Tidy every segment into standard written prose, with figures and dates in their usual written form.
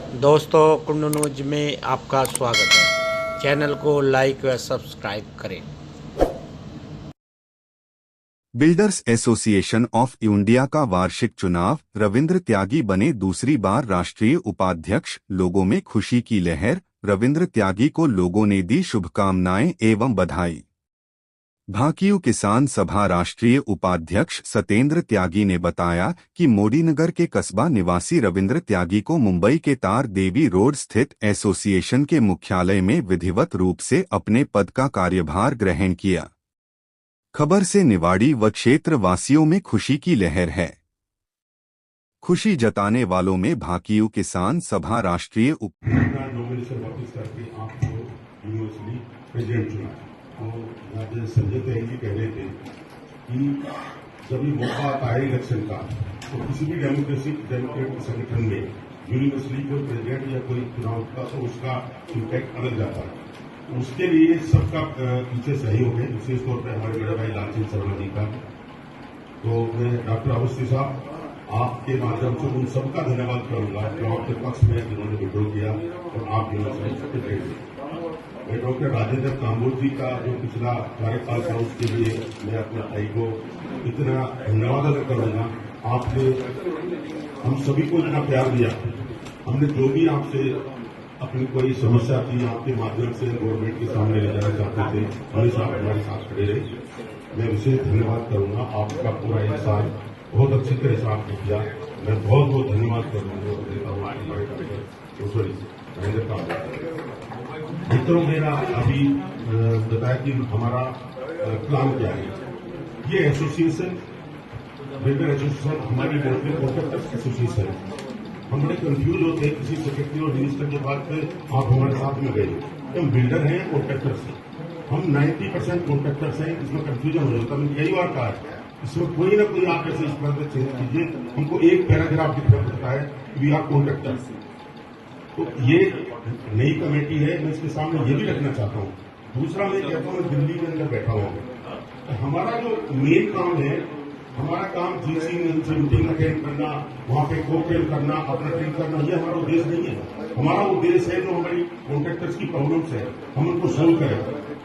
दोस्तों, कुंडू न्यूज में आपका स्वागत है। चैनल को लाइक व सब्सक्राइब करें। बिल्डर्स एसोसिएशन ऑफ इंडिया का वार्षिक चुनाव, रविंद्र त्यागी बने दूसरी बार राष्ट्रीय उपाध्यक्ष। लोगों में खुशी की लहर, रविंद्र त्यागी को लोगों ने दी शुभकामनाएं एवं बधाई। भाकियू किसान सभा राष्ट्रीय उपाध्यक्ष सतेंद्र त्यागी ने बताया कि मोदीनगर के कस्बा निवासी रविंद्र त्यागी को मुंबई के तार देवी रोड स्थित एसोसिएशन के मुख्यालय में विधिवत रूप से अपने पद का कार्यभार ग्रहण किया। खबर से निवाड़ी व क्षेत्र वासियों में खुशी की लहर है। खुशी जताने वालों में भाकियू किसान सभा राष्ट्रीय संजय त्यागी कह रहे थे कि जब भी मौका आता है इलेक्शन का तो किसी भी डेमोक्रेटिक संगठन में यूनिवर्सली कोई प्रेसिडेंट या कोई चुनाव होता तो उसका इम्पैक्ट अलग जाता है। उसके लिए सबका पीछे सहयोग है, विशेष तौर पर हमारे बड़े भाई लालचंद शर्मा जी का। तो मैं डॉक्टर अवस्थी साहब आपके माध्यम से उन सबका धन्यवाद करूंगा जो आपके पक्ष में जिन्होंने विड्रॉ किया और आप यूनिवर्सिटी मैं डॉक्टर राजेंद्र कांबोज जी का जो पिछला कार्यकाल था उसके लिए मैं अपने भाई को इतना धन्यवाद अदा करूंगा। आपने हम सभी को इतना प्यार दिया, हमने जो भी आपसे अपनी कोई समस्या थी आपके माध्यम से गवर्नमेंट के सामने ले जाना चाहते थे, हमेशा आप हमारे साथ खड़े रहे। मैं विशेष धन्यवाद करूंगा। आपका पूरा एक साल बहुत अच्छी तरह से आपने किया। मैं बहुत बहुत धन्यवाद करूंगा राजेंद्र कांबोज। मित्रों, मेरा अभी बताया कि हमारा प्लान क्या है। ये एसोसिएशन बिल्डर एसोसिएशन हमारी कॉन्ट्रैक्टर्स एसोसिएशन है। हम बड़े कंफ्यूज होते हैं किसी सेक्रेटरी और मिनिस्टर के बाद फिर आप हमारे साथ में गए। हम बिल्डर हैं, कॉन्ट्रैक्टर्स हैं। हम 90% कॉन्ट्रैक्टर्स हैं। इसमें कंफ्यूजन हो जाता है। मैंने कई बार कहा है इसमें कोई ना कोई आप ऐसे इस पर चेंज कीजिए। हमको एक पैराग्राफ दिखा होता है वी आर कॉन्ट्रैक्टर्स। तो ये नई कमेटी है, मैं इसके सामने ये भी रखना चाहता हूँ। दूसरा मैं कहता हूँ दिल्ली के अंदर बैठा हुआ हूँ, तो हमारा जो मेन काम है, हमारा काम जीसी से मीटिंग अटेंड करना, वहां पे कोऑपरेट करना, अपना ट्रेन करना, ये हमारा उद्देश्य नहीं है। हमारा उद्देश्य है जो हमारी कॉन्ट्रैक्टर्स की प्रॉब्लम्स है हम उनको सोल्व करें।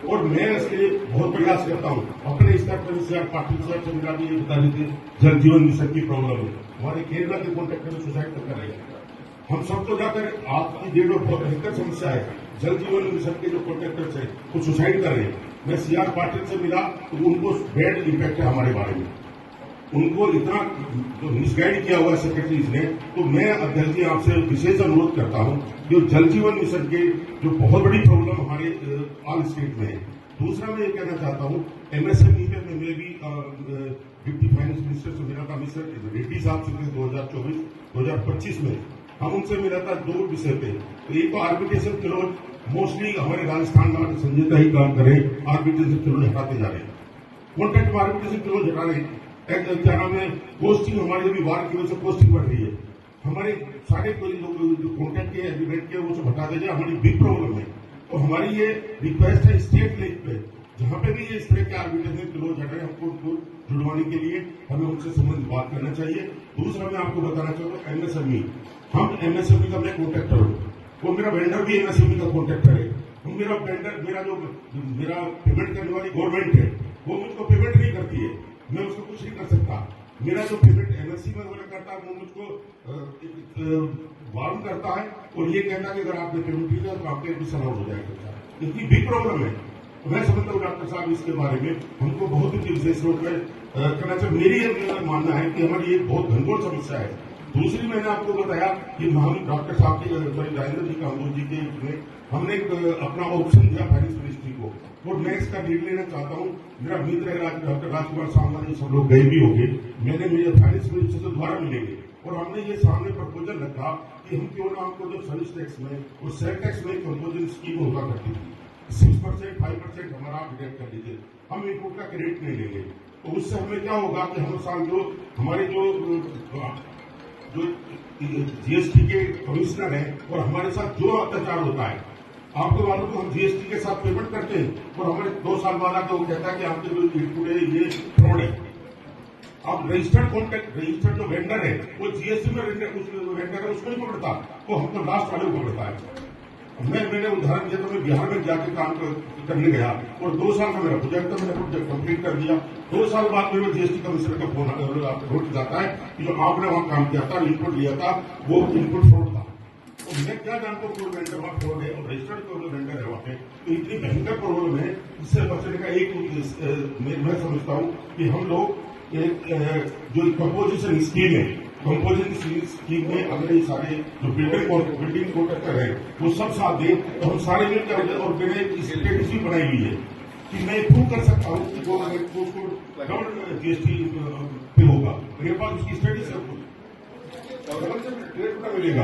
और मैं इसके लिए बहुत प्रयास करता हूँ अपने स्तर पर। पाटिल से मेरा भी ये बता देते जल जीवन मिशन की प्रॉब्लम है। हमारे केरला के कॉन्ट्रैक्टर सुसाइड कर रहे हैं। हम सब तो जाकर आपकी जो बहुत बेहतर समस्या है जल जीवन मिशन के जो कॉन्ट्रैक्टर्स है वो सुसाइड कर रहे हैं। मैं सीआर पाटिल से मिला तो उनको बैड इम्पैक्ट है हमारे बारे में, उनको इतना जो मिसगाइड किया हुआ है सेक्रेटरीज ने। तो मैं अध्यक्ष जी आपसे विशेष अनुरोध करता हूं कि जल जीवन मिशन के जो बहुत बड़ी प्रॉब्लम हमारे ऑल स्टेट में है। दूसरा मैं ये कहना चाहता हूं एमएसएमई में मैं भी डिप्टी फाइनेंस मिनिस्टर से मिला था, मिस्टर रेड्डी साहब से 2024-2025 में हम उनसे मिला था दो विषय पे। तो एक तो आर्बिट्रेशन क्लोज, मोस्टली हमारे राजस्थान में संजय का ही काम कर रहे हैं, आर्बिट्रेशन क्लोज हटाते जा रहे हैं। कॉन्ट्रैक्ट में आर्बिट्रेशन क्लोज हटा रहे हैं। क्या नाम है, पोस्टिंग हमारी अभी वार की वजह से पोस्टिंग बढ़ रही है। हमारे सारे कोई लोग जो कॉन्ट्रैक्ट के एग्रीमेंट के वो सब हटा दीजिए, हमारी बिग प्रॉब्लम है। तो हमारी ये रिक्वेस्ट है स्टेट लेवल पे जहां पे भी ये इस तरह के आर्बिट्रेशन क्लोज हट रहे हैं हमको उनको जुड़वाने के लिए हमें उनसे संबंधित बात करना चाहिए। दूसरा मैं आपको बताना चाहूंगा एमएसएमई, हम एमएसएमई का मैं कॉन्ट्रैक्टर हूँ, वो मेरा वेंडर भी एमएसएमई का कॉन्ट्रैक्टर है। मेरा वेंडर मेरा पेमेंट करने वाली गवर्नमेंट है, वो मुझको पेमेंट नहीं करती है, मैं उसको कुछ नहीं कर सकता। मेरा जो पेमेंट एमएससी में करता है वो मुझको वार्न करता है और ये कहता है कि अगर आपने पेमेंट किया तो आपके एडमिशन आउट हो जाएगा। इतनी बिग प्रॉब्लम है। तो मैं समझता हूँ डॉक्टर साहब इसके बारे में हमको बहुत ही विशेष रूप में करना चाहिए। मेरी मानना है कि हमारी एक बहुत घनघोर समस्या है। दूसरी मैंने आपको बताया कि हम डॉक्टर साहब के राजेंद्र जी कांबोज जी के हमने अपना ऑप्शन दिया फाइनेंस मिनिस्ट्री को और मैं इसका लीड लेना चाहता हूँ। मेरा मित्र है डॉक्टर राजकुमार सामने, ये सब लोग गए भी होंगे। मैंने मेरे फाइनेंस मिनिस्टर से दोबारा मिलेंगे और हमने ये सामने प्रपोजल रखा कि हम क्यों ना हमको जो सर्विस टैक्स में और सेल टैक्स में कंपोजिशन स्कीम होगा करती थी 6%, 5% हमारा आप डिडक्ट कर दीजिए, हम इनपुट का क्रेडिट नहीं लेंगे। तो उससे हमें क्या होगा कि हर साल जो हमारे जो जीएसटी के कमिश्नर है और हमारे साथ जो अत्याचार होता है, आपको मालूम है हम जीएसटी के साथ पेमेंट करते हैं और हमारे 2 साल बाद आकर वो कहता है कि आपके जो इनपुट है ये फ्रॉड है। अब रजिस्टर्ड कॉन्ट्रैक्ट, रजिस्टर्ड जो वेंडर है वो जीएसटी में वेंडर है उसको नहीं पकड़ता, वो हमको लास्ट वाले को पकड़ता है। मैंने उदाहरण दिया तो मैं बिहार में जाके काम करने गया और 2 साल का मेरा प्रोजेक्ट था, मैंने प्रोजेक्ट कंप्लीट कर दिया। 2 साल बाद मेरे जीएसटी कमिश्नर का फोन जाता है कि जो आपने वहां काम किया था, इनपुट लिया था, वो इनपुट फ्रॉड था। और मैं क्या जानता हूँ कोई वेंडर वहां फ्रॉड है और रजिस्टर्ड कोई वेंडर है वहां पे, तो इतनी भयंकर प्रॉब्लम है। इससे बचने का एक मैं समझता हूँ कि हम लोग जो कंपोजिशन स्कीम है, कंपोजिशन स्कीम में अगर ये सारे जो बिल्डिंग कॉन्ट्रैक्टर है वो सब साथ दें तो हम सारे मिलकर, और मैंने स्ट्रेटेजी भी बनाई हुई है कि मैं प्रूव कर सकता हूँ कि गवर्नमेंट को उसको डबल जीएसटी पे होगा, मेरे पास उसकी स्टडी सब कुछ मिलेगा।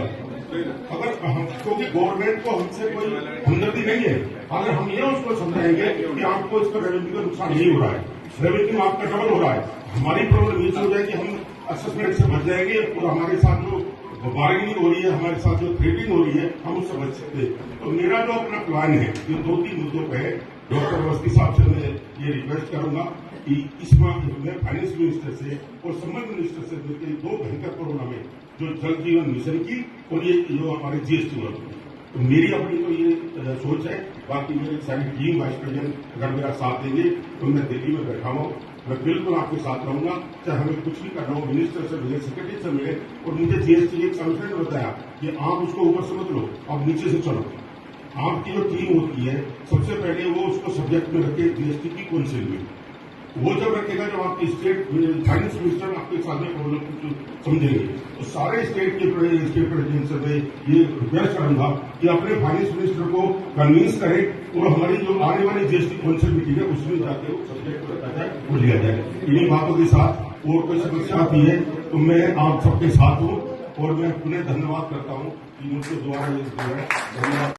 अगर हम, क्योंकि गवर्नमेंट को हमसे कोई हमदर्दी नहीं है, अगर हम ये उसको समझाएंगे कि आपको इसका रेवेन्यू का नुकसान नहीं हो रहा है, रेवेन्यू आपका डबल हो रहा है, हमारी प्रॉब्लम ये हो जाएगी, हम असेसमेंट से बच जाएंगे और हमारे साथ जो बार्गेनिंग हो रही है, हमारे साथ जो थ्रेटिंग हो रही है, हम उससे बच सकते हैं। तो मेरा जो अपना प्लान है ये 2-3 मुद्दों पे है। डॉक्टर अवस्थी साहब से मैं ये रिक्वेस्ट करूंगा कि इस मैं फाइनेंस मिनिस्टर से और संबंध मिनिस्टर से मिलकर 2 भयंकर प्रोग्राम है, जो जल जीवन मिशन की और ये जो हमारे जीएसटी वाले, तो मेरी अपनी तो ये सोच है। बाकी मेरी सारी टीम वाइस प्रेसिडेंट अगर मेरा साथ देंगे तो मैं दिल्ली में बैठा हूँ, मैं बिल्कुल आपके साथ रहूंगा, चाहे हमें कुछ भी करना हो, मिनिस्टर से मिले, सेक्रेटरी से मिले। और मुझे जीएसटी एक कमिश्नर ने बताया कि आप उसको ऊपर से मत लो, आप नीचे से चलो। आपकी जो टीम होती है सबसे पहले वो उसको सब्जेक्ट में रखे जीएसटी की काउंसिल में, वो जब रखेगा जब आपकी स्टेट फाइनेंस मिनिस्टर आपके साथ में प्रॉब्लम समझेंगे, तो सारे स्टेट प्रेसिडेंट से मैं ये रिक्वेस्ट करूंगा कि अपने फाइनेंस मिनिस्टर को कन्विंस करें और हमारी जो आने वाली जीएसटी काउंसिल मीटिंग है उसमें जाके वो सब्जेक्ट रखा जाए, वो लिया जाए। इन्हीं बातों के साथ और कोई समस्या आती है तो मैं आप सबके साथ हूँ और मैं पुनः धन्यवाद करता हूँ कि मुझसे द्वारा ये धन्यवाद।